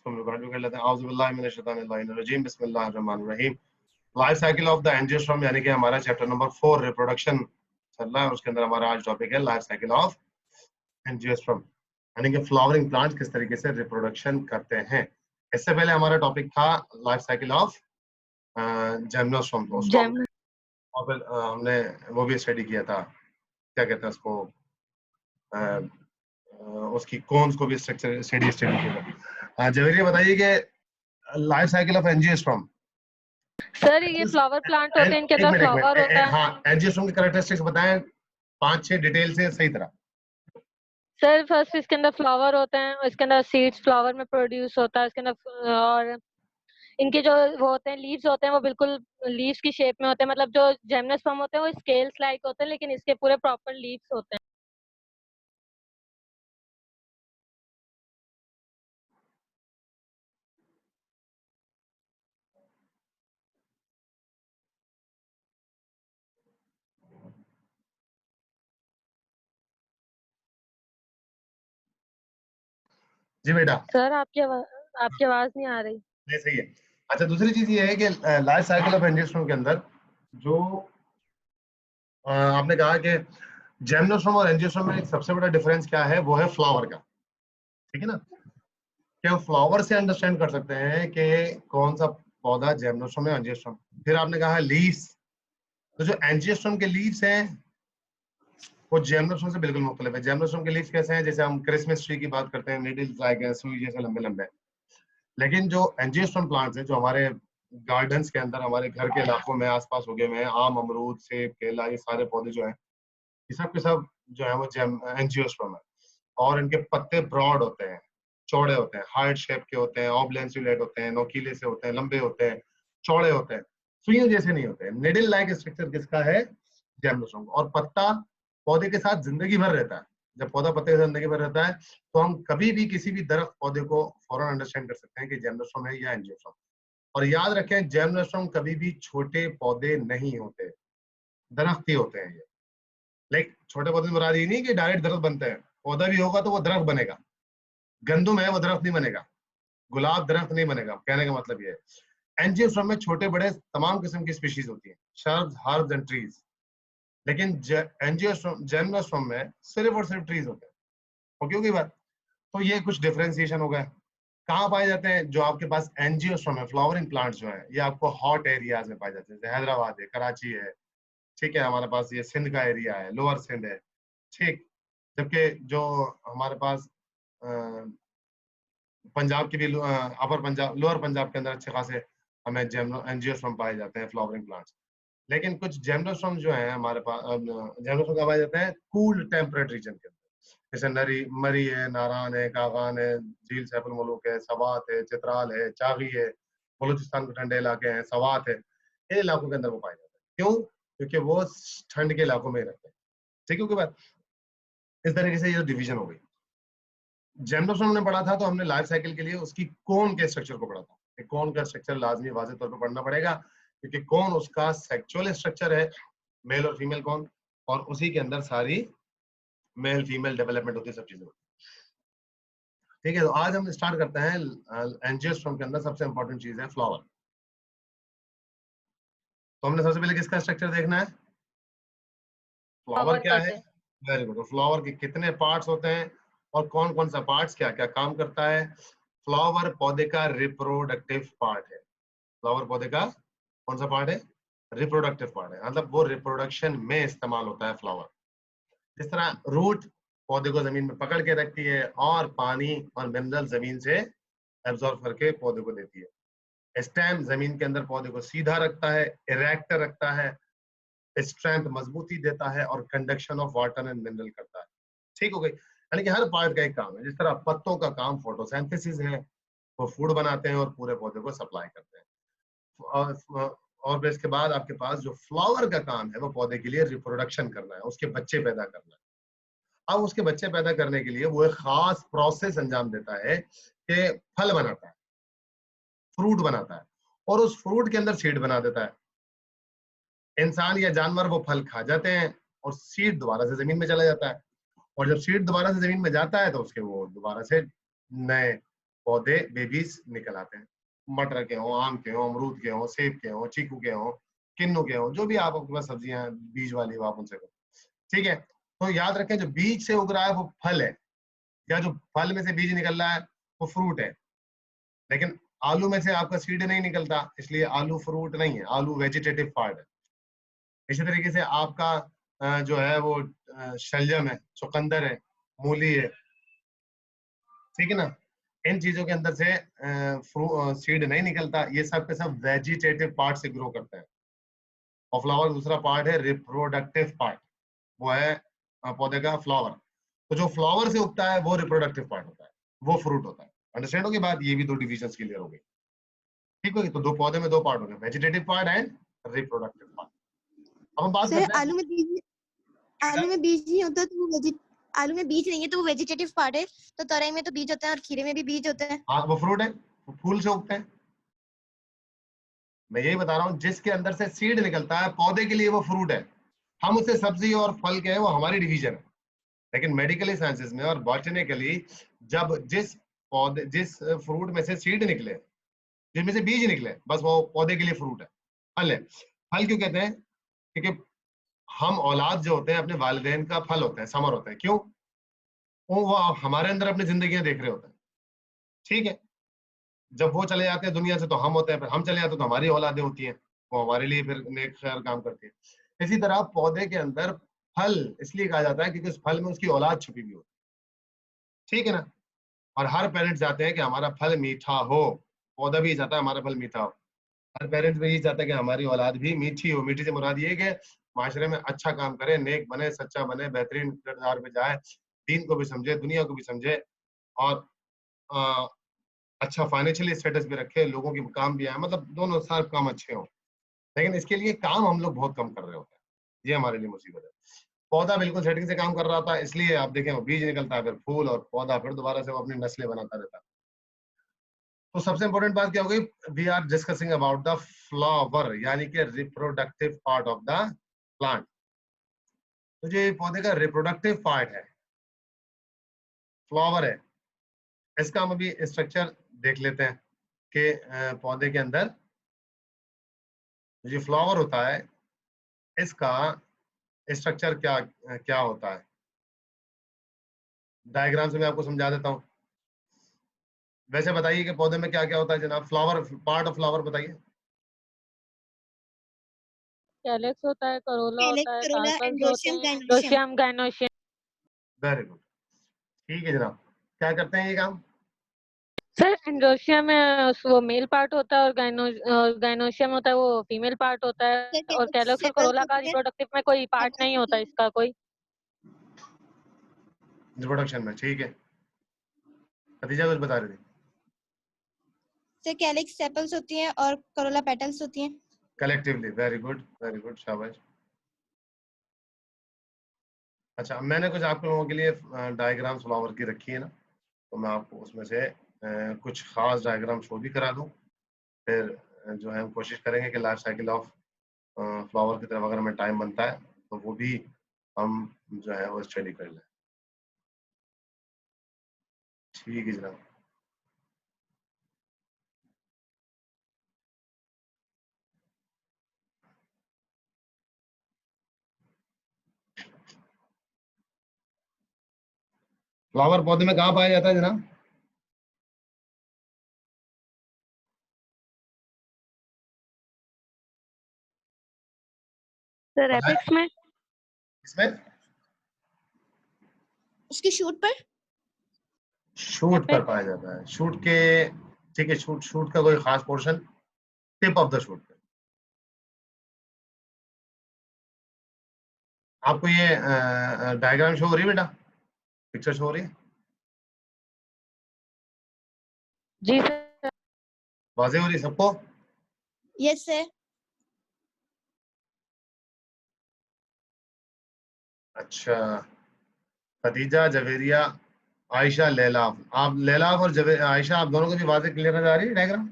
Record कर लेते हैं। औज़ु बिल्लाहि मिनश शैतानिर रजीम, बिस्मिल्लाहिर रहमानिर रहीम। Life cycle of the angiosperm, यानी कि हमारा चैप्टर नंबर 4 रिप्रोडक्शन चल रहा है। उसके अंदर हमारा आज टॉपिक है लाइफ साइकिल ऑफ एंजियोस्पर्म, यानी कि फ्लावरिंग प्लांट किस तरीके से रिप्रोडक्शन करते हैं। इससे पहले हमारा टॉपिक था लाइफ साइकिल ऑफ जिम्नोस्पर्म, और फिर हमने वो भी स्टडी किया था, क्या कहते हैं उसको, उसकी कोन्स को भी स्टडी किया था। जवेरिया बताइए कि life cycle of angiosperm. Sir ये फ्लावर प्लांट होते हैं, इनके अंदर फ्लावर होता है। हाँ, एंजियोस्पर्म की कैरेक्टरिस्टिक्स बताएं 5-6 डिटेल से सही तरह। सर फर्स्ट इसके अंदर फ्लावर होते हैं, इसके अंदर सीड्स फ्लावर में प्रोड्यूस होता है इसके अंदर, और इनके जो वो होते हैं लीव्स होते हैं वो बिल्कुल लीव्स की शेप में होते हैं। मतलब जो जिम्नोस्पर्म होते हैं वो स्केल्स लाइक होते हैं, लेकिन इसके पूरे प्रॉपर लीव्स होते हैं। जी बेटा। सर आपकी आवाज नहीं आ रही। नहीं, सही है। अच्छा, दूसरी चीज ये है कि लाइफ साइकिल ऑफ एंजियोस्पर्म के अंदर जो आपने कहा कि जिम्नोस्पर्म और एंजियोस्पर्म में एक सबसे बड़ा डिफरेंस क्या है, वो है फ्लावर का। ठीक है ना, क्या हम फ्लावर से अंडरस्टैंड कर सकते हैं कि कौन सा पौधा जिम्नोस्पर्म है, एंजियोस्पर्म। फिर आपने कहा लीव्स, तो जो एंजियोस्पर्म के लीव्स हैं वो जिम्नोस्पर्म से बिल्कुल मुख्तलिफ है। जिम्नोस्पर्म के लीव्स कैसे हैं, जैसे हम क्रिसमस ट्री की बात करते हैं, नीडल्स लाइक है, सुई जैसे लंबे लंबे। लेकिन जो एंजियोस्पर्म प्लांट्स हैं, जो हमारे गार्डन्स के अंदर, हमारे घर के इलाकों में आसपास उगे हुए हैं, आम, अमरूद, सेब, केला, ये सारे पौधे जो हैं, ये सब के सब जो है वो एंजियोस्पर्म है। और इनके पत्ते ब्रॉड होते हैं, चौड़े होते हैं, हार्ट शेप के होते हैं, ऑब्लेंसुलेट होते हैं, नोकीले से होते हैं, लंबे होते हैं, चौड़े होते हैं, सुइयों जैसे नहीं होते हैं। निडल लाइक स्ट्रक्चर किसका है, जिम्नोस्पर्म। और पत्ता पौधे के साथ जिंदगी भर रहता है। जब पौधा पत्ते के साथ जिंदगी भर रहता है तो हम कभी भी किसी भी दरख्त पौधे को फौरन अंडरस्टैंड कर सकते हैं कि जिम्नोस्पर्म है या एंजियोस्पर्म। और याद रखें, जिम्नोस्पर्म कभी भी छोटे पौधे नहीं होते, दरख्त ही होते हैं ये। लाइक छोटे पौधे से मुराद ये नहीं कि डायरेक्ट दरख्त बनते हैं, पौधा भी होगा तो वो दरख्त बनेगा। गंदुम है वो दरख्त नहीं बनेगा, गुलाब दरख्त नहीं बनेगा। कहने का मतलब ये है, एंजियोस्पर्म में छोटे बड़े तमाम किस्म की स्पीशीज होती हैं, शर्ब्स, हर्ब्स एंड ट्रीज। लेकिन एंजियोस्पर्म, जिम्नोस्पर्म में सिर्फ और सिर्फ ट्रीज होते हैं। ओके, होगी बात। तो ये कुछ डिफरेंशिएशन हो गया। कहाँ पाए जाते हैं, जो आपके पास एंजियोस्पर्म है, फ्लावरिंग प्लांट्स जो है, ये आपको हॉट एरियाज में पाए जाते हैं, जैसे हैदराबाद है, कराची है, ठीक है, हमारे पास ये सिंध का एरिया है, लोअर सिंध है, ठीक। जबकि जो हमारे पास पंजाब की भी, अपर पंजाब, लोअर पंजाब के अंदर अच्छे खासे हमें एंजियोस्पर्म पाए जाते हैं, फ्लावरिंग प्लांट्स। लेकिन कुछ जिम्नोस्पर्म जो है हमारे पास, जिम्नोस्पर्म कब पाए जाते हैं, कूल टेम्परेट रीजन के अंदर, जैसे मरी है, नारान है, कागान है, झील सैफुल मुलूक है, सवात है, चित्राल है, चागी है, बलूचिस्तान के ठंडे इलाके हैं, सवात है, इन इलाकों के अंदर वो पाए जाते हैं। क्यों? क्योंकि वो ठंड के इलाकों में ही रहते हैं। ठीक है, बात। इस तरीके से ये डिवीजन हो गई। जिम्नोस्पर्म हमने पढ़ा था, तो हमने लाइफ साइकिल के लिए उसकी कोन के स्ट्रक्चर को पढ़ा था। कोन का स्ट्रक्चर लाजमी वाज़ेह तौर पर पढ़ना पड़ेगा, क्योंकि कोन उसका सेक्सुअल स्ट्रक्चर है, मेल और फीमेल कोन, और उसी के अंदर सारी मेल फीमेल डेवलपमेंट होती है, सब चीजें होती है। ठीक है, तो आज हम स्टार्ट करते हैं। एंजियोस्पर्म के अंदर सबसे इंपॉर्टेंट चीज है फ्लावर। तो हमने सबसे पहले किसका स्ट्रक्चर देखना है, फ्लावर क्या है। Very good. फ्लावर के कितने पार्ट्स होते हैं और कौन कौन सा पार्ट्स क्या क्या काम करता है। फ्लावर पौधे का रिप्रोडक्टिव पार्ट है। फ्लावर पौधे का कौन सा पार्ट है, रिप्रोडक्टिव पार्ट है। मतलब वो रिप्रोडक्शन में इस्तेमाल होता है फ्लावर। जिस तरह रूट पौधे को जमीन में पकड़ के रखती है और पानी और मिनरल जमीन से एब्जॉर्ब करके पौधे को देती है। स्टेम जमीन के अंदर पौधे को सीधा रखता है, इरेक्ट रखता है, स्ट्रेंथ मजबूती देता है, और conduction of water and mineral करता है। ठीक हो गई। यानी कि हर पार्ट का एक काम है। जिस तरह पत्तों का काम फोटोसिंथेसिस है, वो फूड बनाते हैं और पूरे पौधे को सप्लाई करते हैं। और फिर इसके बाद आपके पास जो फ्लावर का काम है, वो पौधे के लिए रिप्रोडक्शन करना है, उसके बच्चे पैदा करना है। अब उसके बच्चे पैदा करने के लिए वो एक खास प्रोसेस अंजाम देता है कि फल बनाता है, फ्रूट बनाता है, और उस फ्रूट के अंदर सीड बना देता है। इंसान या जानवर वो फल खा जाते हैं और सीड दोबारा से जमीन में चला जाता है। और जब सीड दोबारा से जमीन में जाता है तो उसके वो दोबारा से नए पौधे बेबीज निकल आते हैं। मटर के हो, आम के हो, अमरूद के हो, सेब के हो, चीकू के हो, किन्नू के हो, जो भी आपके पास सब्जियां बीज वाली हो आप उनसे करो। ठीक है, तो याद रखें जो बीज से उग रहा है वो फल है, या जो फल में से बीज निकल रहा है वो फ्रूट है। लेकिन आलू में से आपका सीड नहीं निकलता, इसलिए आलू फ्रूट नहीं है, आलू वेजिटेटिव पार्ट है। इसी तरीके से आपका जो है वो शलजम है, चुकंदर है, मूली है, ठीक है ना, इन चीजों के अंदर से सीड नहीं निकलता, ये सब के सब वेजिटेटिव पार्ट से ग्रो करते हैं। और फ्लावर दूसरा पार्ट है रिप्रोडक्टिव पार्ट, वो है पौधे का फ्लावर। तो जो फ्लावर से उगता है वो रिप्रोडक्टिव पार्ट होता है, वो फ्रूट होता है। अंडरस्टैंड होगी बात, ये भी दो डिविजन क्लियर हो गई, ठीक होगी। तो दो पौधे में दो पार्ट हो गए, vegetative part and reproductive part. अब हम बात सर करते हैं आलू में बीज नहीं होता तो वो आलू में बीज नहीं है तो वो वेजिटेटिव पार्ट है, तो तोरई में तो बीज होता है और खीरे में भी बीज होता है। हाँ, वो फ्रूट है, वो फूल से उगते हैं। मैं यही बता रहा हूँ, जिसके अंदर से सीड निकलता है पौधे के लिए वो फ्रूट है, हम उसे सब्जी और फल के हैं, वो हमारी डिवीजन है। लेकिन मेडिकली साइंसेस में और बॉटनिकली जब जिस फ्रूट में से सीड निकले, जिसमें से बीज निकले, बस वो पौधे के लिए फ्रूट है, फल है। फल क्यों कहते हैं? क्योंकि हम औलाद जो होते हैं अपने वालिदैन का फल होते हैं, समर होते हैं। क्यों? वो हमारे अंदर अपनी जिंदगियां देख रहे होते हैं, ठीक है। जब वो चले जाते हैं दुनिया से तो हम होते हैं, फिर हम चले जाते हैं तो हमारी औलादें होती हैं, वो हमारे लिए फिर नेक खैर काम करती है। इसी तरह पौधे के अंदर फल इसलिए कहा जाता है क्योंकि उस फल में उसकी औलाद छुपी हुई होती है, ठीक है ना। और हर पेरेंट्स चाहते हैं कि हमारा फल मीठा हो, पौधा भी चाहता है हमारा फल मीठा हो, हर पेरेंट्स भी यही चाहता है कि हमारी औलाद भी मीठी हो। मीठी से मुराद ये कि माशरे में अच्छा काम करे, नेक बने, सच्चा बने, बेहतरीन किरदार पे जाए, दीन को भी समझे, दुनिया को भी समझे, और आ, अच्छा फाइनेंशियली स्टेटस भी रखे, लोगों के काम भी आए, मतलब दोनों सारे काम अच्छे हों। लेकिन इसके लिए काम हम लोग बहुत कम कर रहे होते हैं, ये हमारे लिए मुसीबत है। पौधा बिल्कुल सेटिंग से काम कर रहा था, इसलिए आप देखें वो बीज निकलता है, फिर फूल और पौधा, फिर दोबारा से वो अपनी नस्लें बनाता रहता है। तो सबसे इंपॉर्टेंट बात क्या हो गई? We are discussing about the flower, यानी कि reproductive part of the plant. तो जो पौधे का रिप्रोडक्टिव पार्ट है, फ्लावर है, इसका हम अभी स्ट्रक्चर देख लेते हैं कि पौधे के अंदर जो फ्लावर होता है इसका स्ट्रक्चर क्या क्या होता है। डायग्राम से मैं आपको समझा देता हूँ। वैसे बताइए कि पौधे में क्या क्या होता है जनाब, फ्लावर, पार्ट ऑफ फ्लावर बताइए। कैलेक्स होता है, करोला होता है, करोला, कार्पल्स होते एंड्रोशियम, हैं, gynoecium. Androecium, gynoecium. Very good, ठीक है जनाब। क्या करते हैं ये काम? सर एंड्रोशियम में वो मेल पार्ट होता है और गाइनोशियम होता है वो फीमेल पार्ट होता है, और कैलेक्स और करोला का रिप्रोडक्टिव में कोई पार्ट नहीं होता इसका कोई। रिप्रोडक्शन में, ठीक है। खदीजा कुछ बता रही थी। सर कैलिक्स सेपल्स होती हैं और करोला पेटल्स होती हैं। कलेक्टिवली, वेरी गुड, शाबाश। अच्छा, मैंने कुछ आप लोगों के लिए डायग्राम फ्लावर की रखी है ना, तो मैं आपको उसमें से कुछ खास डायग्राम शो भी करा दूं। फिर जो है हम कोशिश करेंगे कि लाइफ साइकिल ऑफ फ्लावर की तरफ अगर हमें टाइम बनता है तो वो भी हम जो है वो स्टडी कर लें। ठीक है जनाब। फ्लावर पौधे में कहाँ पाया जाता है जनाब? सर एपिक्स में। इसमें उसकी शूट पर। शूट पर पाया जाता है, शूट के, ठीक है, शूट का कोई खास portion, tip of the shoot पे। आपको ये डायग्राम शो हो रही है बेटा, पिक्चर शो हो रही है? जी सर। वाज़ेह हो रही है सबको? Yes sir. अच्छा, खदीजा, जवेरिया, आयशा, लैलाफ, आप लैलाफ और आयशा, आप दोनों को भी वाज़ेह क्लियर नजर आ रही है डायग्राम?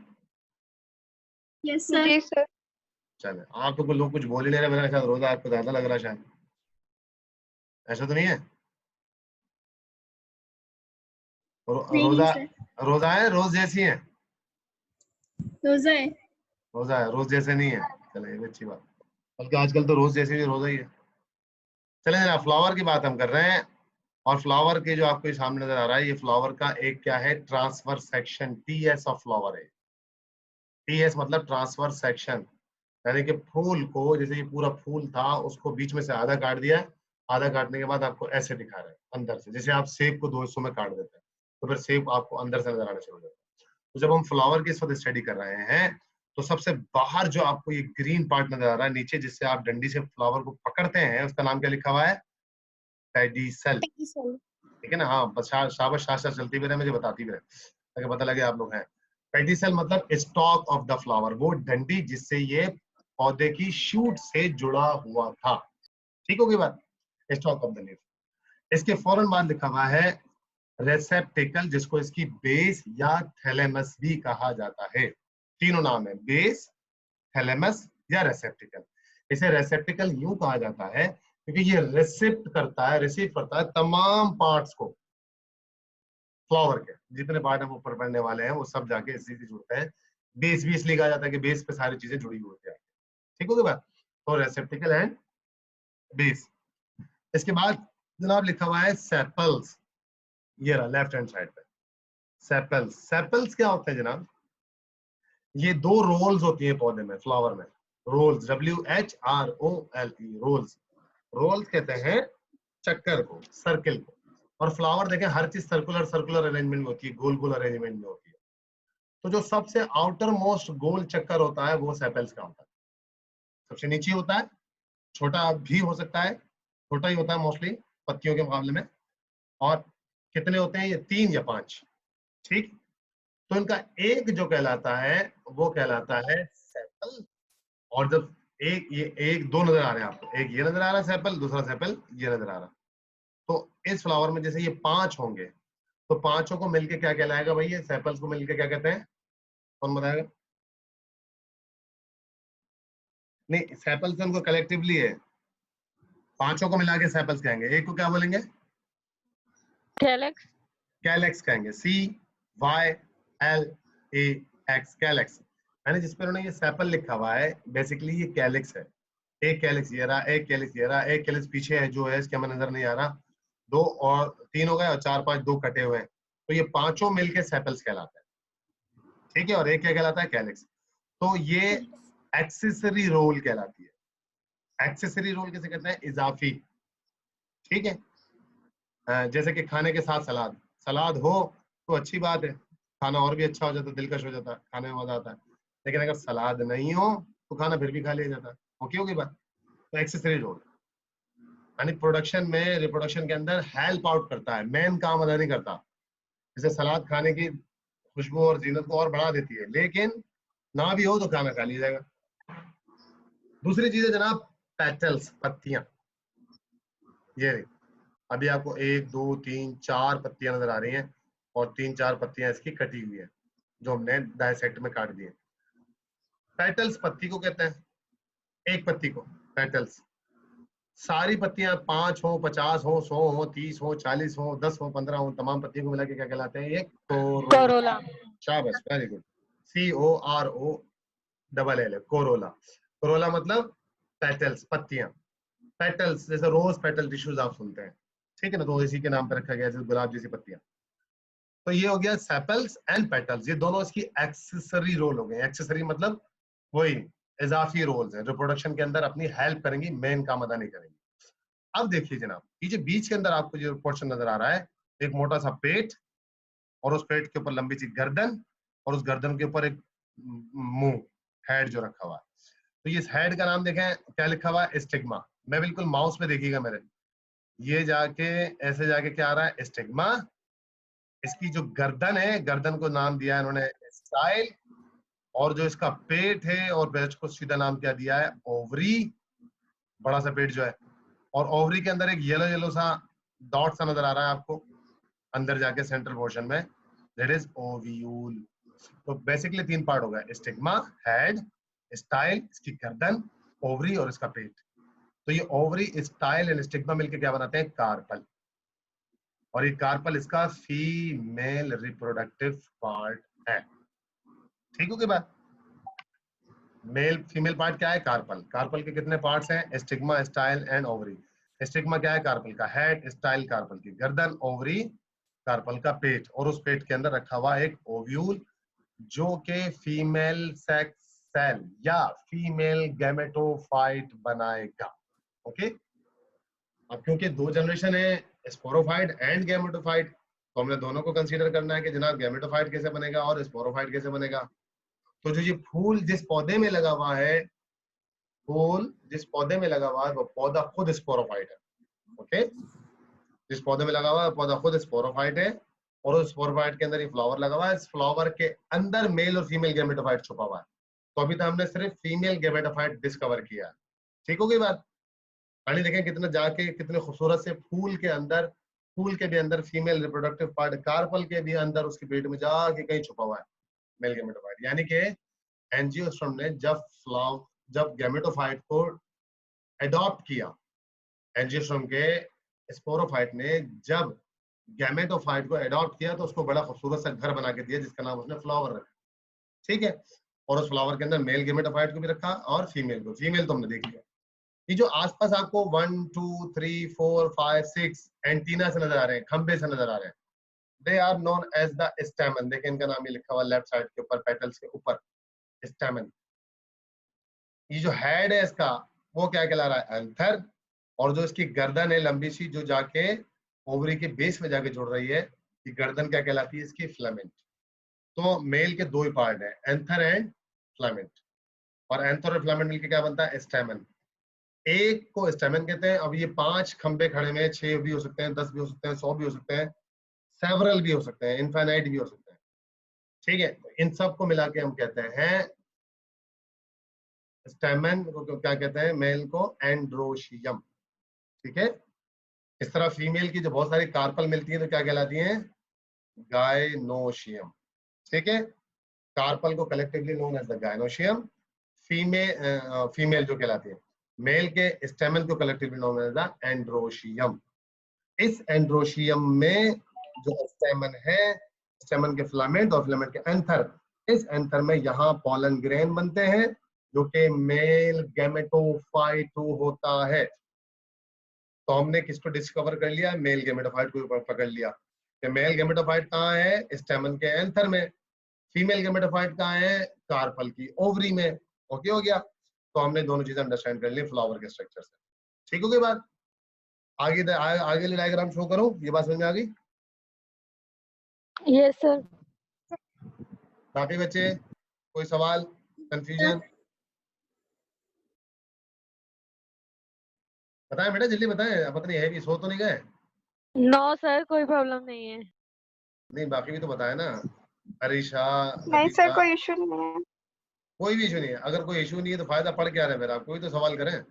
Yes sir. जी सर। चले, आप तो कुछ लोग कुछ बोल ही नहीं रहे, मेरा शायद रोजा आपको ज्यादा लग रहा है शायद, ऐसा तो नहीं है? नहीं रोजा, सर। रोजा है, रोज जैसी है, रोजा है। रोजा है, रोज जैसे नहीं है। चले, ये भी अच्छी बात, बल्कि आजकल तो रोज जैसे भी रोजा ही है। चले जनाब, फ्लावर की बात हम कर रहे हैं, और फ्लावर के जो आपको ये सामने नजर आ रहा है, ये फ्लावर का एक क्या है, transverse section, TS of flower है। टीएस मतलब ट्रांसफर सेक्शन, यानी कि फूल को, जैसे ये पूरा फूल था उसको बीच में से आधा काट दिया, आधा काटने के बाद आपको ऐसे दिखा रहा है अंदर से, जैसे आप सेब को दो हिस्सों में काट देते हैं तो फिर सेब आपको अंदर से नजर आना शुरू हो जाता है। तो जब हम फ्लावर की इस वक्त स्टडी कर रहे हैं, तो सबसे बाहर जो आपको ये ग्रीन पार्ट नजर आ रहा है नीचे, जिससे आप डंडी से फ्लावर को पकड़ते हैं, उसका नाम क्या लिखा हुआ है, पेडिसल। ठीक है ना, हाँ बस शाबाश, शाबाश चलती भी रहे, मुझे बताती भी रहे ताकि पता लगे आप लोग हैं। पेडिसल मतलब स्टॉक ऑफ द फ्लावर, वो डंडी जिससे ये पौधे की शूट से जुड़ा हुआ था। ठीक होगी बात, स्टॉक ऑफ द लीफ। इसके फौरन बाद लिखा हुआ है रेसेप्टिकल, जिसको इसकी बेस या थैलेमस भी कहा जाता है। तीनों नाम है, बेस, थैलेमस या रेसेप्टिकल। इसे रेसेप्टिकल यूं कहा जाता है क्योंकि ये रिसिप्ट करता है, रिसीव करता है तमाम पार्ट्स को, फ्लावर के जितने पार्ट हम ऊपर पढ़ने वाले हैं वो सब जाके इसी से जुड़ते हैं। बेस भी इसलिए कहा जाता है कि बेस पे सारी चीजें जुड़ी हुई होती है। ठीक होगी बात, तो रेसेप्टिकल एंड बेस। इसके बाद जनाब लिखा हुआ है सेपल्स, ये रहा लेफ्ट हैंड साइड पे सेपल्स। सेपल्स क्या होते हैं जनाब, ये दो रोल्स होती है पौधे में, फ्लावर में, रोल्स, WHROLE, रोल्स। रोल्स कहते हैं चक्कर को, सर्किल को, और फ्लावर देखें हर चीज सर्कुलर सर्कुलर अरेंजमेंट में होती है, गोल गोल अरेंजमेंट में होती है। तो जो सबसे आउटर मोस्ट गोल चक्कर होता है वो सेपल्स का होता है, सबसे नीचे होता है, छोटा भी हो सकता है, छोटा ही होता है मोस्टली पत्तियों के मुकाबले में। और कितने होते हैं ये, 3 या 5। ठीक, तो इनका एक जो कहलाता है वो कहलाता है सेपल। और जब एक, ये एक दो नजर आ रहे हैं आपको, एक ये नजर आ रहा है सेपल, दूसरा सेपल ये नजर आ रहा है, तो इस फ्लावर में जैसे ये 5 होंगे तो पांचों को मिलके क्या कहलाएगा भाई, ये सेपल्स को मिलके क्या कहते हैं, कौन बताएगा? नहीं, सेपल्स उनको कलेक्टिवली है, पांचों को मिला के सेपल्स कहेंगे, एक को क्या बोलेंगे, कैलेक्स। कैलेक्स कहेंगे, CYLAX, कैलेक्स। यानी जिस पर उन्होंने ये सेपल लिखा हुआ है बेसिकली ये कैलेक्स है। एक कैलेक्स ये रहा, एक कैलेक्स ये रहा, एक कैलेक्स पीछे है जो है इसके हमें नजर नहीं आ रहा, 2 और 3 हो गए, और 4 5 2 कटे हुए हैं, तो ये पांचों मिलके सेपल्स कहलाते हैं। ठीक है, और एक क्या कहलाता है, कैलेक्स। तो ये एक्सेसरी रोल कहलाती है। एक्सेसरी रोल किसे कहते हैं, इजाफी। ठीक है, जैसे कि खाने के साथ सलाद, सलाद हो तो अच्छी बात है, खाना और भी अच्छा हो जाता है, दिलकश हो जाता है, खाने में मजा आता है। लेकिन अगर सलाद नहीं हो तो खाना फिर भी खा लिया जाता है। ओके होगी बात, तो एक्सेसरी रोल यानी प्रोडक्शन में, रिप्रोडक्शन के अंदर हेल्प आउट करता है, मेन काम अदा नहीं करता। जैसे सलाद खाने की खुशबू और जीनत को और बढ़ा देती है, लेकिन ना भी हो तो खाना खा लिया जाएगा। दूसरी चीज है जनाब पेटल्स, पत्तियां। ये अभी आपको 1 2 3 4 पत्तियां नजर आ रही हैं, और 3 4 पत्तियां इसकी कटी हुई है जो हमने डायसेक्ट में काट दी है। पेटल्स पत्ती को कहते हैं, एक पत्ती को पेटल्स। सारी पत्तियां 5 हो, 50 हो, 100 हो, 30 हो, 40 हो, 10 हो, 15 हो, तमाम पत्तियों को मिला के क्या कहलाते हैं, ये कोरोला। शाबाश, very good, COROLL, Corolla. Corolla मतलब पेटल्स, पत्तियां। पेटल्स जैसे रोज पेटल टिश्यूज आप सुनते हैं, ठीक है ना, तो इसी के नाम पर रखा गया, जैसे गुलाब जैसी पत्तियां। तो ये हो गया सेपल्स एंड पेटल्स, ये दोनों इसकी एक्सेसरी रोल हो गए। एक्सेसरी मतलब वही इजाफी रोल्स हैं, रिप्रोडक्शन के अंदर अपनी हेल्प करेंगी, मेन काम अदा नहीं करेंगी। अब देखिए जनाब, ये जो बीच के अंदर आपको जो पोर्शन नजर आ रहा है, एक मोटा सा पेट, और उस पेट के ऊपर लंबी सी गर्दन, और उस गर्दन के ऊपर एक मुंह, हेड जो रखा हुआ है। तो ये हेड का नाम देखें क्या लिखा हुआ है, स्टिग्मा। मैं बिल्कुल माउस पे देखिएगा मेरे, ये जाके ऐसे जाके क्या आ रहा है, स्टिग्मा। इसकी जो गर्दन है, गर्दन को नाम दिया है इन्होंने स्टाइल, और जो इसका पेट है और पेट को सीधा नाम क्या दिया है, ओवरी, बड़ा सा पेट जो है। और ओवरी के अंदर एक येलो येलो सा डॉट सा नजर आ रहा है आपको अंदर जाके सेंट्रल पोर्शन में, दैट इज ओव्यूल। तो बेसिकली 3 पार्ट हो गए, स्टिग्मा, हेड, स्टाइल, इसकी गर्दन, ओवरी और इसका पेट। तो ये ओवरी, स्टाइल एंड स्टिग्मा मिलकर क्या बनाते हैं, कार्पल। और ये कार्पल इसका फीमेल रिप्रोडक्टिव पार्ट है। ठीक हो गई बात? मेल फीमेल पार्ट क्या है? कार्पल। कार्पल के कितने पार्ट्स हैं? Stigma, style and ovary. Stigma क्या है? कार्पल का हेड, स्टाइल कार्पल की गर्दन, ओवरी कार्पल का पेट, और उस पेट के अंदर रखा हुआ एक ओव्यूल जो के फीमेल सेक्स सेल या फीमेल गैमेटोफाइट बनाएगा। ओके, अब क्योंकि दो जनरेशन है, स्पोरोफाइट एंड गैमेटोफाइट, तो हमने दोनों को कंसीडर करना है कि जनाब गैमेटोफाइट कैसे बनेगा और स्पोरोफाइट कैसे बनेगा। तो जो ये फूल जिस पौधे में लगा हुआ है, फूल जिस पौधे में लगा हुआ है वो पौधा खुद स्पोरोफाइट है। ओके, जिस पौधे में लगा हुआ है पौधा खुद स्पोरोफाइट है, और उस स्पोरोफाइट के अंदर ये फ्लावर लगा हुआ है। इस फ्लावर के अंदर मेल और फीमेल गैमेटोफाइट छुपा हुआ है। तो अभी तक हमने सिर्फ फीमेल गैमेटोफाइट डिस्कवर किया है। ठीक हो गई बात? पानी देखें कितना जाके कितने खूबसूरत से फूल के अंदर, फूल के भी अंदर फीमेल रिप्रोडक्टिव पार्ट, कार्पल के भी अंदर उसके पेट में जाके कहीं छुपा हुआ है मेल गैमेटोफाइट। यानी कि एंजियोस्पर्म ने जब गैमेटोफाइट को एडॉप्ट किया, एंजियोस्पर्म के स्पोरोफाइट ने जब गैमेटोफाइट को एडॉप्ट किया तो उसको बड़ा खूबसूरत सा घर बना के दिया जिसका नाम उसने फ्लावर रखा। ठीक है, और उस फ्लावर के अंदर मेल गैमेटोफाइट को भी रखा और फीमेल को। फीमेल तो हमने देख लिया। ये जो आसपास आपको 1 2 3 4 5 6 एंटीना से नजर आ रहे हैं, खंबे से नजर आ रहे हैं, they are known as the stamen. देखिए इनका नाम ही लिखा हुआ लेफ्ट साइड के ऊपर, पेटल्स के ऊपर, स्टैमन। ये जो हेड है इसका वो क्या कहला रहा है? एंथर। और जो इसकी गर्दन है लंबी सी जो जाके ओवरी के बेस में जाके जुड़ रही है, ये गर्दन क्या कहलाती है? इसकी फिलामेंट। तो मेल के दो ही पार्ट है, एंथर एंड फिलामेंट, और एंथर और फिलामेंट मिलकर क्या बनता है? स्टैमन। एक को स्टेमन कहते हैं। अब ये 5 खंबे खड़े में, 6 भी हो सकते हैं, 10 भी हो सकते हैं, 100 भी हो सकते हैं, सेवरल भी हो सकते हैं, इनफाइनाइट भी हो सकते हैं। ठीक है, तो इन सब को मिला के हम कहते हैं स्टेमन को क्या कहते हैं? मेल को एंड्रोशियम। ठीक है, इस तरह फीमेल की जो बहुत सारी कार्पल मिलती है तो क्या कहलाती हैं? गायनोशियम। ठीक है, कार्पल को collectively known as the gynoecium. Female जो कहलाती है, मेल के स्टेमन को collectively known as the androecium. इस एंड्रोशियम में जो स्टेमन है, स्टेमन के फिलामेंट और फिलामेंट के एंथर, इस एंथर में यहाँ पॉलन ग्रेन बनते हैं जो कि मेल गैमेटोफाइट होता है। तो हमने किसको डिस्कवर कर लिया? मेल गैमेटोफाइट को पकड़ लिया कि मेल गैमेटोफाइट कहाँ है? स्टेमन के एंथर में। फीमेल गैमेटोफाइट कहाँ है? कार्पल की ओवरी में। ओके हो गया? तो हमने दोनों चीजें अंडरस्टैंड कर ली फ्लावर के स्ट्रक्चर से। ठीक हो गई बात? आगे डायग्राम शो करो, ये बात समझ में आ गई? Yes sir. बाकी बच्चे कोई सवाल, कंफ्यूजन? बताएं बेटा, जल्दी बताएं, अब पता नहीं है भी, सो तो नहीं गए? नो सर, कोई प्रॉब्लम नहीं है। नहीं बाकी भी तो बताए ना, अरीशा, नहीं सर, लतीफा। कोई इशू नहीं है। कोई भी इशू नहीं है? अगर कोई इशू नहीं है तो फायदा पड़ क्या रहा है? फिर आप कोई तो सवाल करें।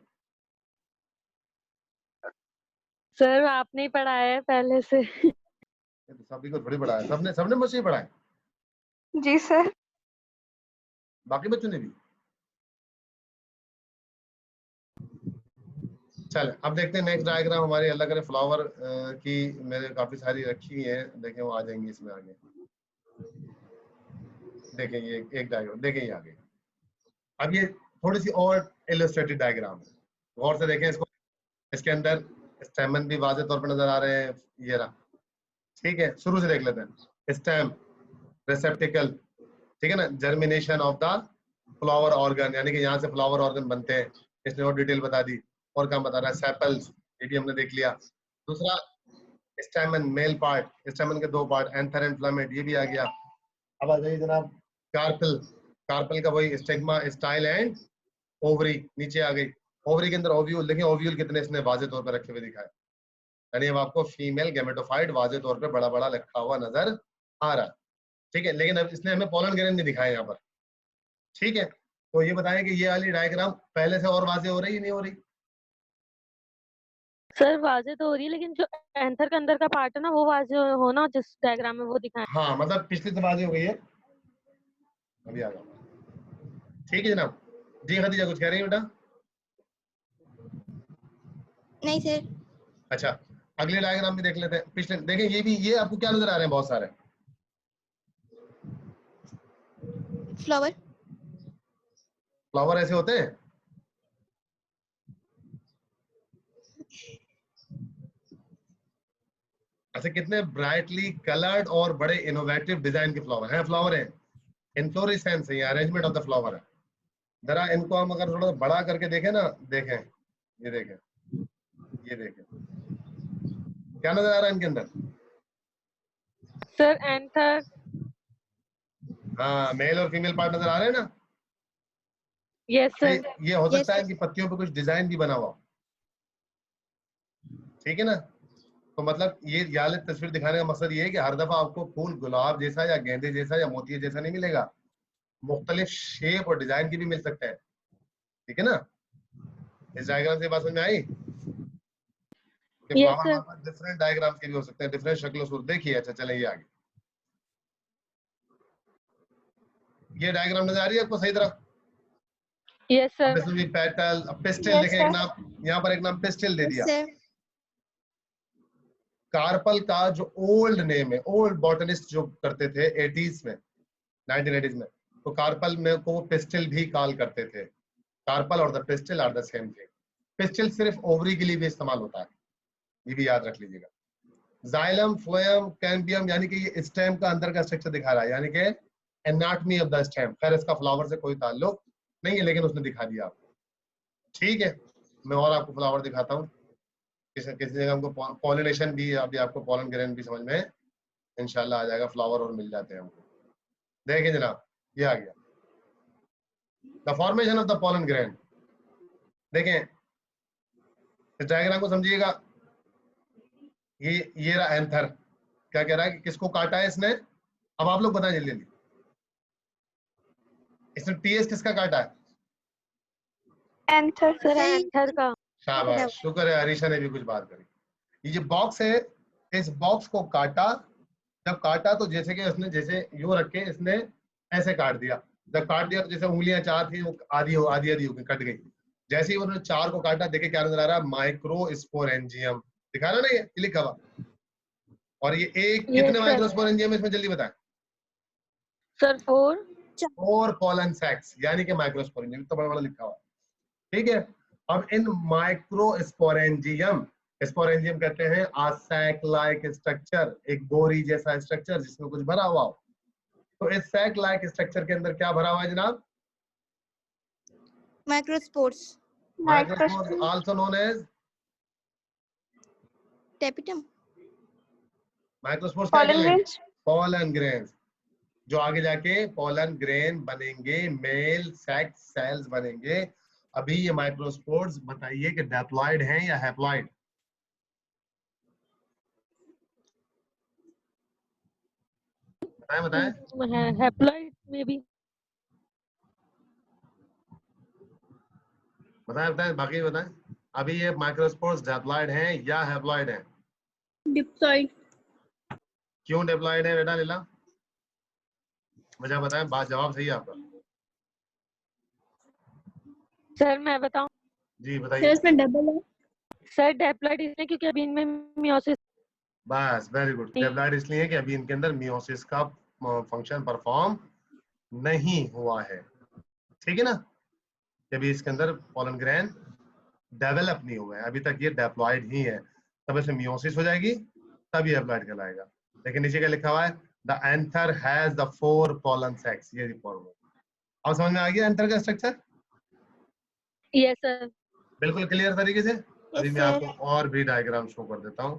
सर आपने ही पढ़ाया है पहले से। ये तो सभी को थोड़ी पढ़ा है, सबने मुझसे ही पढ़ा है, जी सर। बाकी बच्चों ने भी। चल अब देखते हैं नेक्स्ट डायग्राम हमारी। अल्लाह करे फ्लावर की मेरे काफी सारी रखी हुई है, देखें वो आ जाएंगी इसमें आगे। देखें ये एक डायग्राम, देखें ये आगे। अब ये थोड़ी सी और इलस्ट्रेटेड डायग्राम है, गौर से देखें इसको। इसके अंदर स्टेमन भी वाज़ेह तौर पर नजर आ रहे हैं, ये रहा। ठीक है, शुरू से देख लेते हैं। स्टेम, रिसेप्टिकल, ठीक है ना, germination of the flower organ, यानी कि यहाँ से फ्लावर ऑर्गन बनते हैं। इसने और डिटेल बता दी। और काम बता रहा है सेपल्स, ये भी हमने देख लिया। दूसरा स्टेमन, मेल पार्ट, स्टेमन के दो पार्ट, एंथर एंड फिलामेंट, ये भी आ गया। अब आ जाइए जनाब कार्पल। कार्पल का वही स्टिग्मा, स्टाइल एंड ओवरी, नीचे आ गई। ओवरी के अंदर ओव्यूल, देखिए ओव्यूल कितने इसने वाज़ेह तौर पर रखे हुए दिखाए, यानी अब आपको फीमेल गैमेटोफाइट वाज़ेह तौर पे बड़ा बड़ा लिखा हुआ नजर आ रहा है। ठीक है, लेकिन अब इसने हमें पोलन ग्रेन नहीं दिखाया यहाँ पर। ठीक है, तो ये बताएं कि ये वाली डायग्राम पहले से और वाज़ेह हो रही है नहीं हो रही? सर वाजे तो हो रही है, लेकिन जो एंथर के अंदर का पार्ट है ना वो वाजे होना जिस डायग्राम में वो दिखाया। हाँ, मतलब पिछली से वाज़ेह हो गई है, अभी आ जाओ। ठीक है जनाब। जी खदीजा कुछ कह रही है बेटा? नहीं सर। अच्छा, अगले डायग्राम भी देख लेते हैं। पिछले देखें, ये आपको क्या नजर आ रहे हैं? बहुत सारे फ्लावर। फ्लावर ऐसे होते हैं। ऐसे कितने ब्राइटली कलर्ड और बड़े इनोवेटिव डिजाइन के फ्लावर हैं। फ्लावर है, इन्फ्लोरेसेंस है, ये अरेंजमेंट ऑफ द फ्लावर है। जरा इनको हम अगर थोड़ा बड़ा करके देखें ना, देखें, ये देखें, ये देखें, क्या नजर आ रहा है इनके अंदर? Sir anther. हाँ, मेल और फीमेल पार्ट नजर आ रहे हैं ना? Yes sir. ये हो Yes, सकता है sir. कि पत्तियों पे कुछ डिजाइन भी बना हुआ, ठीक है ना? तो मतलब ये वाली तस्वीर दिखाने का मकसद ये है कि हर दफा आपको फूल गुलाब जैसा या गेंदे जैसा या मोती जैसा नहीं मिलेगा, मुख्तलिफ शेप और डिजाइन की भी मिल सकते हैं, ठीक है ना? इस डायग्राम से बात समझ में आई कि yes sir. Flower different diagram के भी हो सकते हैं, डिफरेंट शक्लों से। देखिए, अच्छा चलें ये आगे। ये डायग्राम नजर आ रही है आपको सही तरह? यस अब सर। इसमें भी पेटल, पिस्टिल, Yes, देखें एक sir. नाम, यहाँ पर एक नाम पिस्टिल दे Yes, दिया। sir. कार्पल का जो ओल्ड नेम है, ओल्ड बॉटनिस्ट जो करते थे 80s में, 1980s में, तो कार्पल में को वो पिस्टिल भी कॉल करते थे। कार्पल और the pistil are the same thing. Pistil सिर्फ ओवरी के लिए भी इस्तेमाल होता है, ये भी याद रख लीजिएगा। जाइलम, फ्लोएम, कैम्बियम, यानी कि ये स्टेम का अंदर का स्ट्रक्चर दिखा रहा है, यानी कि एनाटॉमी ऑफ द स्टेम। खैर इसका फ्लावर से कोई ताल्लुक नहीं है, लेकिन उसने दिखा दिया आपको, ठीक है। मैं और आपको फ्लावर दिखाता हूँ। किसी जगह हमको पॉलिनेशन भी, अभी आपको पॉलन ग्रेन भी समझ में इंशाल्लाह आ जाएगा। फ्लावर और मिल जाते हैं हमको। देखिए जनाब, ये आ गया the formation of the pollen grain. देखें इस डायग्राम को समझिएगा। ये रहा एंथर। क्या कह रहा है कि किसको काटा है इसने? अब आप लोग बताएं जल्दी जल्दी, इसने टीएस किसका काटा है? Enter. सर एंथर का। शाबाश, शुक्र है अरीशा ने भी कुछ बात करी। ये जो बॉक्स है, इस बॉक्स को काटा। जब काटा तो जैसे कि उसने, जैसे यूं रख के इसने ऐसे काट दिया। जब काट दिया तो जैसे उंगलियां चार थी वो आधी आधी होकर कट गई। जैसे ही उन्होंने चार को काटा, देखे क्या नजर आ रहा है? माइक्रोस्पोरेंजियम दिखा रहा ना, ये लिखा हुआ। और ये एक यस कितने सर। माइक्रोस्पोरेंजियम इसमें जल्दी बताएं? सर 4। 4 पोलन सैक्स, यानी कि माइक्रोस्पोरेंजियम तो बड़ा बड़ा लिखा हुआ है, ठीक है। अब इन माइक्रोस्पोरेंजियम, स्पोरेंजियम कहते हैं आ सैक लाइक स्ट्रक्चर, एक बोरी जैसा स्ट्रक्चर जिसमें कुछ भरा हुआ हो। तो इस सैक लाइक स्ट्रक्चर के अंदर क्या भरा हुआ है जनाब? Microspores. Microspores, also known as Tapetum. Microspores क्या Pollen कहलाएंगे? grains. पोलन ग्रेन्स, जो आगे जाके पोलन ग्रेन बनेंगे, मेल सेक्स सेल्स बनेंगे। अभी ये माइक्रोस्पोर्स बताइए कि डिप्लॉयड हैं या हैप्लॉयड? बताएं बताएं। हैप्लॉइड में भी। बताएं बताएं, बाकी बताएं। अभी ये माइक्रोस्पोर्स डिप्लॉयड हैं या हैप्लॉयड हैं? Diploid. क्यों डिप्लॉयड है बेटा लीला? वजह बताएं, बात जवाब सही है आपका। सर मैं बताऊं? जी बताइए। इसमें डबल है. सर डिप्लॉइड इसलिए क्योंकि अभी इनमें मियोसिस। बस वेरी गुड। डिप्लॉयड इसलिए है कि अभी इनके अंदर मियोसिस का फंक्शन परफॉर्म नहीं हुआ है, ठीक है ना। अभी इसके अंदर पोलन ग्रेन डेवलप नहीं हुआ है, अभी तक ये डिप्लॉयड ही है। तब इसमें मियोसिस हो जाएगी, तब ये हैप्लॉयड कहलाएगा। लेकिन नीचे क्या लिखा हुआ है? The anther has the 4 pollen sacs. ये अब समझ में आ गया एंथर का स्ट्रक्चर? Yes sir. बिल्कुल क्लियर तरीके से। अभी Yes, मैं sir. आपको और भी डायग्राम शो कर देता हूँ,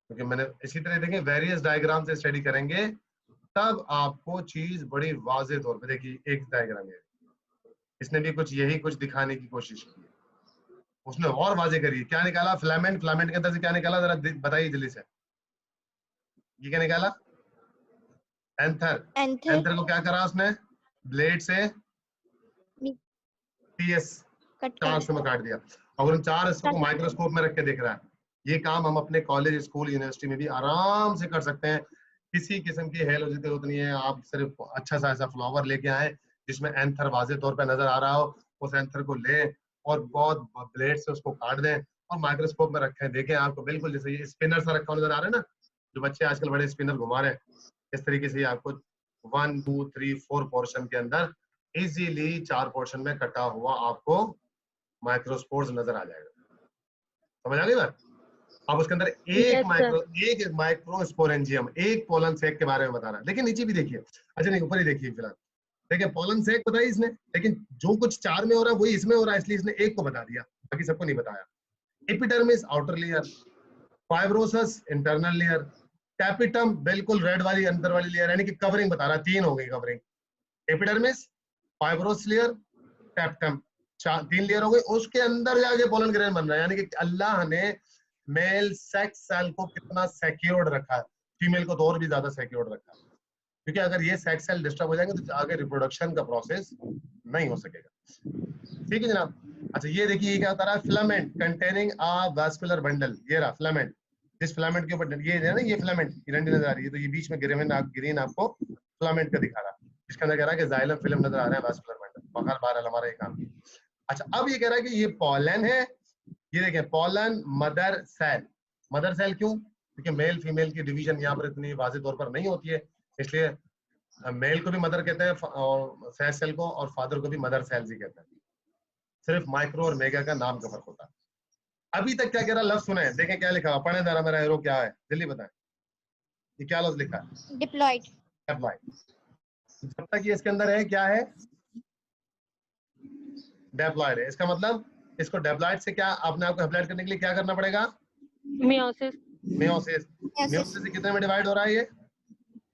क्योंकि मैंने इसी तरह देखें वेरियस डायग्राम से स्टडी करेंगे तब आपको चीज बड़ी वाजे तौर पे। देखिए एक डायग्राम है, इसने भी कुछ यही कुछ दिखाने की कोशिश की, उसने और वाजे करी। क्या निकाला? फिलामेंट। फिलामेंट के अंदर से क्या निकाला जरा बताइए जल्दी से। ये क्या निकाला? एंथर। Anther. एंथर को क्या करा उसने? ब्लेड से टीएस Cut. 4 हिस्सों में काट दिया, और उन 4 हिस्सों को माइक्रोस्कोप में रख के देख रहा है। ये काम हम अपने कॉलेज, स्कूल, यूनिवर्सिटी में भी आराम से कर सकते हैं। किसी किस्म की हेलो की जरूरत नहीं है। आप सिर्फ अच्छा सा ऐसा फ्लावर लेके आए जिसमें एंथर वाजे तौर पे नजर आ रहा हो, उस एंथर को ले और बहुत ब्लेड से उसको काट दें और माइक्रोस्कोप में रखे हैं। देखें आपको बिल्कुल जैसे ये स्पिनर सा रखा नजर आ रहा है ना, जो बच्चे आजकल बड़े स्पिनर घुमा रहे हैं, इस तरीके से आपको 1 2 3 4 पोर्शन के अंदर इजीली 4 पोर्शन में कटा हुआ आपको माइक्रोस्पोर्स नजर आ जाएगा। समझ आ गई बात? अब उसके अंदर एक माइक्रोस्पोरेंजियम, एक पोलन सेक के बारे में बता रहा है। लेकिन नीचे भी देखिए, अच्छा नहीं ऊपर ही देखिए फिलहाल। देखिए पोलन सेक बताई इसने, लेकिन जो कुछ 4 में हो रहा है वही इसमें हो रहा है, इसलिए इसने एक को बता दिया, बाकी सबको नहीं बताया। Epidermis outer layer, fibrous internal layer, कैपिटम बिल्कुल रेड वाली अंदर वाली लेयर, यानी कि कवरिंग बता रहा, 3 हो गई कवरिंग। एपिडर्मिस, फाइब्रोस लेयर, कैपिटम, 3 लेयर हो गई। उसके अंदर जाके पोलन ग्रेन बन रहा है, यानी कि अल्लाह ने मेल सेक्स सेल को कितना सिक्योर्ड रखा है, फीमेल को तो और भी ज्यादा सिक्योर्ड रखा है, क्योंकि अगर ये सेक्स सेल डिस्टर्ब हो जाएंगे तो आगे रिप्रोडक्शन का प्रोसेस नहीं हो सकेगा। ठीक है जनाब। अच्छा ये देखिए ये क्या बता रहा है, filament containing a vascular bundle, ये रहा फिलामेंट। जिस फिलामेंट के ऊपर ये है ना, ये फिलामेंट की डंडी नजर आ रही है, तो ये बीच में ग्रीन आपको फिलामेंट का दिखा रहा है, इसके अंदर कह रहा है कि जाइलम फिल्म नजर आ रहा है, वास्कुलर बंडल। बहर बहरहाल हमारा ये काम। अच्छा अब ये कह रहा है कि ये पॉलन है, ये देखें pollen mother cell. Mother cell क्यों? क्योंकि मेल फीमेल की डिवीजन यहाँ पर इतनी वाज़ेह तौर पर नहीं होती है, इसलिए मेल को भी मदर कहते हैं और सेल को, और फादर को भी मदर सेल्स ही कहते हैं। सिर्फ माइक्रो और मेगा का नाम का फर्क होता है। अभी तक क्या कह रहा लफ्ज सुने, देखें क्या लिखा हुआ, पढ़े जरा मेरा एरो क्या है, जल्दी बताएं। ये क्या लफ्ज लिखा है? डिप्लॉयड। डेप्लॉयड। जब तक ये इसके अंदर है क्या है? डेप्लॉयड है। इसका मतलब इसको डेप्लॉयड से क्या अपने आप को हेप्लॉयड करने के लिए क्या करना पड़ेगा? मियोसिस। मियोसिस। मियोसिस से कितने में डिवाइड हो रहा है ये?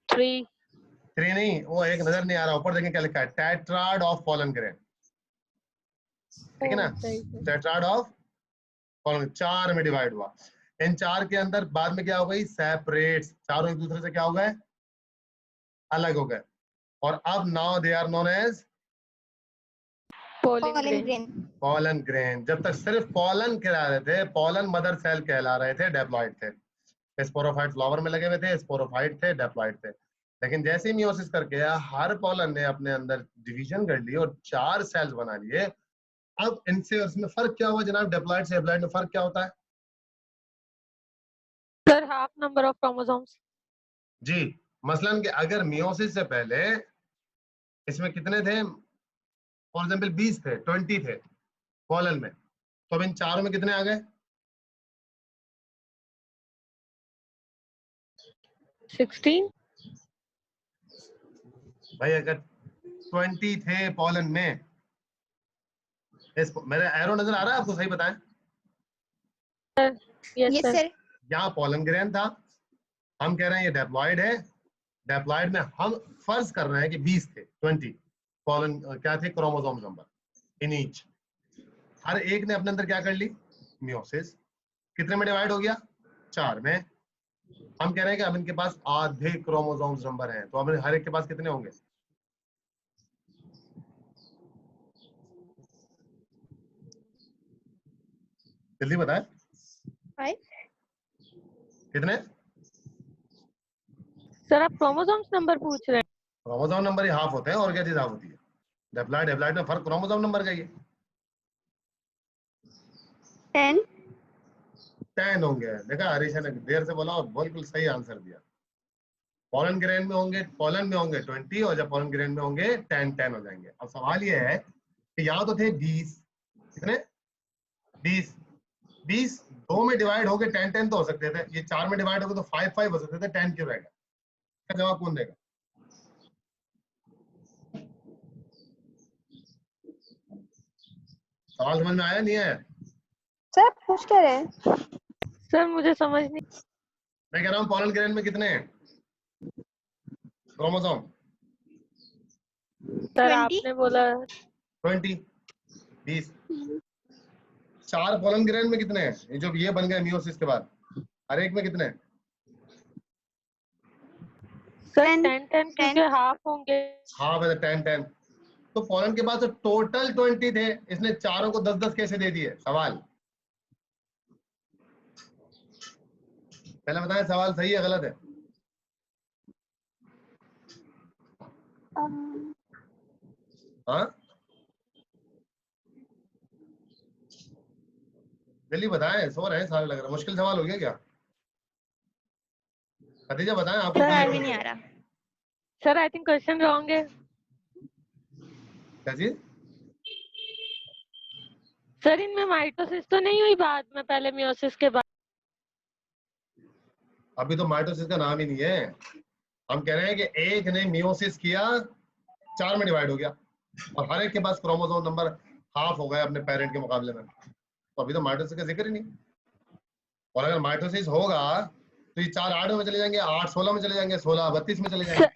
3 नहीं, वो एक नजर नहीं आ रहा, ऊपर देखें क्या लिखा है, टेट्राड ऑफ पोलन ग्रेन। ठीक है ना, टेट्राड ऑफ पोलन, 4 में डिवाइड हुआ। इन 4 के अंदर बाद में क्या हो गई? सेपरेट, चारों एक दूसरे से क्या हो गए? अलग हो गए। और अब now they are known as pollen grain. Pollen grain. जब तक सिर्फ पोलन कहला रहे थे, पोलन मदर सेल कहला रहे थे, डेप्लॉइड थे। स्पोरोफाइट फ्लावर में लगे हुए थे, स्पोरोफाइट थे, डेप्लॉइड थे। लेकिन जैसे ही मियोसिस करके हर पोलन ने अपने अंदर डिवीजन कर ली और 4 सेल्स बना लिए। अब इनसे उसमें फर्क क्या हुआ जनाब? डेप्लॉइड से हेप्लॉइड में फर्क क्या होता है? Sir half number of chromosomes. जी, मसलन कि अगर मियोसिस से पहले इसमें कितने थे? फॉर एग्जांपल 20 थे, 20 थे पोलन में, तो अब इन चारों में कितने आ गए? 16। भाई अगर 20 थे पोलन में, मेरा एरो नजर आ रहा है आपको? सही बताएं। Yes sir. यहाँ पोलन ग्रेन था, हम कह रहे हैं ये डेप्लॉइड है। डेप्लॉइड में हम फर्ज कर रहे हैं कि 20 थे, 20 पोलन क्या थे? Chromosome number in each. हर एक ने अपने अंदर क्या कर ली? मियोसिस। कितने में डिवाइड हो गया? 4 में। हम कह रहे हैं कि अब इनके पास आधे क्रोमोसोम्स नंबर हैं, तो अब हर एक के पास कितने होंगे? जल्दी बताएं। 5। कितने? सर आप क्रोमोसोम्स नंबर पूछ रहे हैं? क्रोमोसोम नंबर ही हाफ होते हैं, और क्या चीज हाफ होती है? डेप्लॉइड हेप्लॉइड में फर्क क्रोमोसोम नंबर का ही है। 10 होंगे। देखा हरीशा ने देर से बोला और बिल्कुल सही आंसर दिया। पोलन ग्रेन में होंगे, पोलन में होंगे 20, और जब पोलन ग्रेन में होंगे 10 हो जाएंगे। अब सवाल ये है कि यहाँ तो थे 20, कितने? 20 20 2 में डिवाइड हो गए 10 तो हो सकते थे, ये 4 में डिवाइड हो गए तो 5 हो सकते थे, 10 क्यों रहेगा? इसका जवाब कौन देगा? सवाल समझ में आया नहीं आया? सर पूछ क्या रहे हैं? सर मुझे समझ नहीं। मैं कह रहा हूँ पोलन ग्रेन में कितने हैं क्रोमोसोम? सर 20? आपने बोला 20 20। 4 पोलन ग्रेन में कितने हैं? ये जो ये बन गए मियोसिस के बाद, हर एक में कितने हैं? सर 10 10 क्योंकि हाफ होंगे। हाँ वैसे 10 तो पोलन के पास तो टोटल 20 थे, इसने चारों को 10 कैसे दे दिए? सवाल पहले बताएं, सवाल सही है गलत है? हाँ जल्दी बताएं, सो रहे हैं सारे लग रहा है। मुश्किल सवाल हो गया क्या? खदीजा बताएं आपको सर, क्या समझ में नहीं आ रहा। Sir I think question wrong है। क्या चीज? सर इनमें माइटोसिस तो नहीं हुई बाद में, पहले मियोसिस के बाद? अभी तो माइटोसिस का नाम ही नहीं है। हम कह रहे हैं कि एक ने मियोसिस किया, 4 में डिवाइड हो गया और हर एक के पास क्रोमोसोम नंबर हाफ हो गया अपने पेरेंट के मुकाबले में, तो अभी तो माइटोसिस का जिक्र ही नहीं। और अगर माइटोसिस होगा तो ये 4 8 में चले जाएंगे, 8 16 में चले जाएंगे, 16 32 में चले जाएंगे।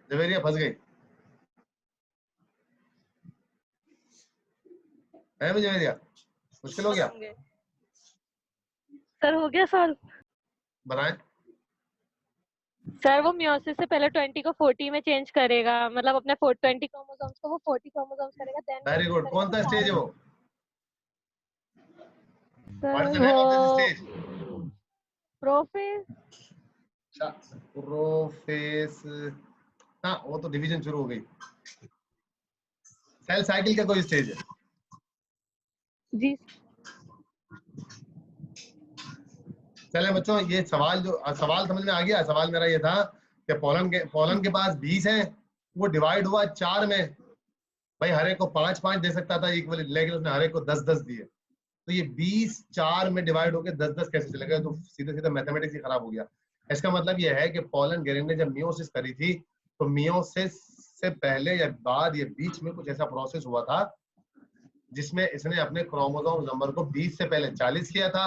जवेरिया फंस गई है भी जवेरिया, मुश्किल हो गया। सर हो गया सर। बताएं। सर वो मियोसिस से पहले 20 को 40 में चेंज करेगा, मतलब अपने 20 क्रोमोसोम्स को वो 40 क्रोमोसोम्स करेगा, देन वेरी गुड। कौन सा स्टेज है वो? What is the sir name of this वो स्टेज? प्रोफेज। प्रोफेस। हाँ, वो तो डिवीजन शुरू हो गई। सेल साइकिल का कोई स्टेज है? जी चले बच्चों, ये सवाल समझ में आ गया। सवाल मेरा ये था कि पोलन के पास 20 है, वो डिवाइड हुआ 4 में। भाई हर एक को 5 5 दे सकता था इक्वली, लेकिन उसने हर एक को 10 10 दिए। तो ये 20 4 में डिवाइड होकर 10 10 कैसे चलेगा? तो सीधे सीधे मैथमेटिक्स ही खराब हो गया। इसका मतलब ये है कि पोलन गेरिन ने जब मियोसिस करी थी तो मियोसिस से पहले या बाद, ये बीच में कुछ ऐसा प्रोसेस हुआ था जिसमें इसने अपने क्रोमोसोम नंबर को 20 से पहले 40 किया था,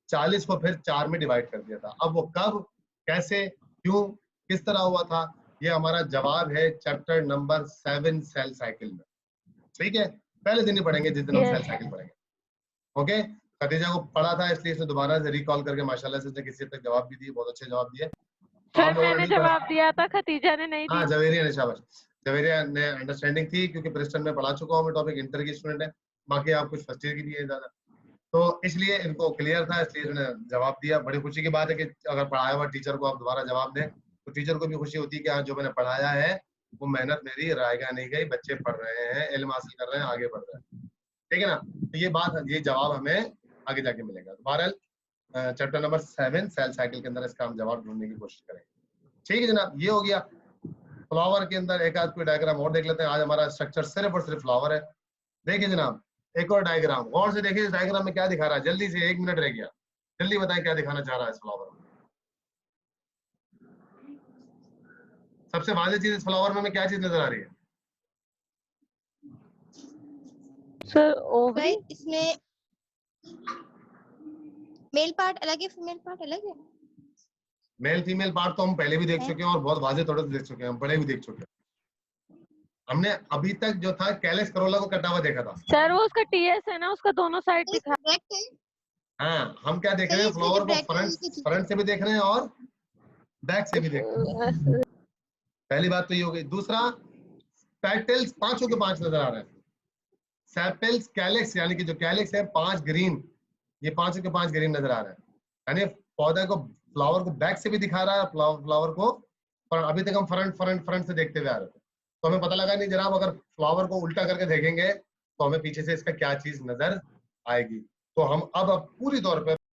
40 को फिर 4 में डिवाइड कर दिया था। अब वो कब, कैसे, क्यों, किस तरह हुआ था, ये हमारा जवाब है चैप्टर नंबर 7 सेल साइकिल में। ठीक है, पहले दिन ही पढ़ेंगे जिस दिन हम सेल साइकिल पढ़ेंगे। ओके, खदीजा को पढ़ा था इसलिए इसने दोबारा से रिकॉल करके माशाल्लाह से किसी तक जवाब भी दिए, बहुत अच्छे जवाब दिए। सर मैंने जवाब दिया था, खतीजा ने नहीं दिया। हाँ, जवेरिया ने, शाबाश। जवेरिया ने अंडरस्टैंडिंग थी क्योंकि प्रेस्टन में पढ़ा चुका हूँ मैं टॉपिक, इंटर की स्टूडेंट है, बाकी आप कुछ फर्स्ट ईयर की भी है ज्यादा, तो इसलिए इनको क्लियर था, इसलिए इन्होंने जवाब दिया। बड़ी खुशी की बात है कि अगर पढ़ाया हुआ टीचर को आप दोबारा जवाब दें तो टीचर को भी खुशी होती है कि हाँ, जो मैंने पढ़ाया है वो मेहनत मेरी रायगा नहीं गई, बच्चे पढ़ रहे हैं, इल्म हासिल कर रहे हैं, आगे बढ़ रहे हैं। ठीक है ना? तो ये बात, ये जवाब हमें आगे जाके मिलेगा। बहरहाल चैप्टर नंबर 7 सेल साइकिल के अंदर इसका हम जवाब ढूंढने की कोशिश करेंगे। ठीक है जनाब, ये हो गया। फ्लावर के अंदर एक आध कोई डायग्राम और देख लेते हैं। आज हमारा स्ट्रक्चर सिर्फ और सिर्फ फ्लावर है। देखिए जनाब, एक और डायग्राम गौर से देखिए। इस डायग्राम में क्या दिखा रहा है? जल्दी से, 1 मिनट रह गया, जल्दी बताएं क्या दिखाना चाह रहा है इस फ्लावर में। सबसे वाज़ेह चीज इस फ्लावर में हमें क्या चीज नजर आ रही है? Sir ovary. इसमें मेल पार्ट अलग है, फीमेल पार्ट अलग है। मेल फीमेल पार्ट तो हम पहले भी देख चुके हैं और बहुत वाज़ेह तौर से देख चुके हैं, हम पहले भी देख चुके हैं। हमने अभी तक जो था कैलेक्स करोला को कटा हुआ देखा था। सर वो उसका टीएस है ना, उसका दोनों साइड दिखा। हाँ, हम क्या देख रहे हैं? फ्लावर को फ्रंट से भी देख रहे हैं और बैक से भी देख रहे हैं। पहली बात तो ये हो गई। दूसरा, पेटल्स 5 के 5 नजर आ रहे हैं। सेपेल्स, कैलेक्स, यानी कि जो कैलेक्स है 5 ग्रीन, ये 5 के 5 ग्रीन नजर आ रहे हैं। यानी पौधा को, फ्लावर को बैक से भी दिखा रहा है, फ्लावर को, पर अभी तक हम फ्रंट से देखते हुए आ रहे थे, तो हमें पता लगा नहीं जनाब अगर फ्लावर को उल्टा करके देखेंगे तो हमें पीछे से इसका क्या चीज नजर आएगी। तो हम अब पूरी तौर पे